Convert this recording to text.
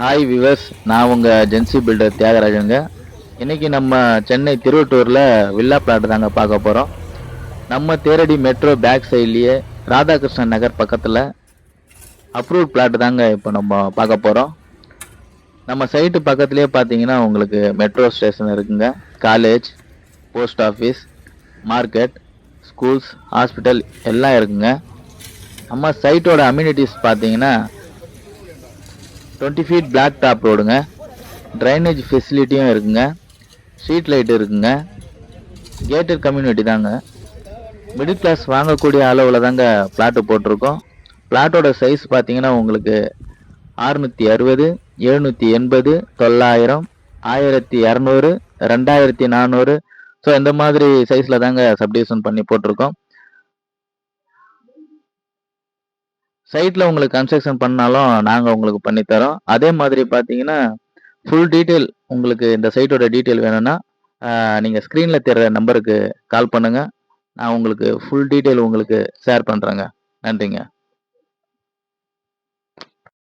Hi viewers, நான் உங்கள் gen Z filter தியாகராஜனுங்க. இன்னைக்கு நம்ம சென்னை திருவட்டூரில் வில்லா பிளாட் தாங்க பார்க்க போகிறோம். நம்ம தேரடி மெட்ரோ பேக் சைட்லேயே ராதாகிருஷ்ணன் நகர் பக்கத்தில் அப்ரூவ்ட் பிளாட் தாங்க இப்போ நம்ம பார்க்க போகிறோம். நம்ம சைட்டு பக்கத்துலேயே பார்த்தீங்கன்னா உங்களுக்கு மெட்ரோ ஸ்டேஷன் இருக்குங்க, college, post office, market, schools, hospital எல்லாம் இருக்குங்க. நம்ம சைட்டோட அம்யூனிட்டிஸ் பார்த்தீங்கன்னா 20 ஃபீட் பிளாக் டாப் ரோடுங்க, ட்ரைனேஜ் ஃபெசிலிட்டியும் இருக்குங்க, ஸ்ட்ரீட் லைட் இருக்குங்க, கேட்டட் கம்யூனிட்டி தாங்க. மிடில் கிளாஸ் வாங்கக்கூடிய அளவில் தாங்க பிளாட்டு போட்டிருக்கோம். பிளாட்டோட சைஸ் பார்த்தீங்கன்னா உங்களுக்கு 660, 780, 900, 1200, 2400, ஸோ இந்த மாதிரி சைஸில் தாங்க சப்டிவிஷன் பண்ணி போட்டிருக்கோம். சைட்டில் உங்களுக்கு கன்ஸ்ட்ரக்ஷன் பண்ணாலும் நாங்கள் உங்களுக்கு பண்ணித்தரோம். அதே மாதிரி பார்த்தீங்கன்னா ஃபுல் டீட்டெயில் உங்களுக்கு இந்த சைட்டோட டீட்டெயில் வேணும்னா நீங்கள் ஸ்க்ரீனில் தெரிகிற நம்பருக்கு கால் பண்ணுங்கள். நான் உங்களுக்கு ஃபுல் டீட்டெயில் உங்களுக்கு ஷேர் பண்ணுறேங்க. நன்றிங்க.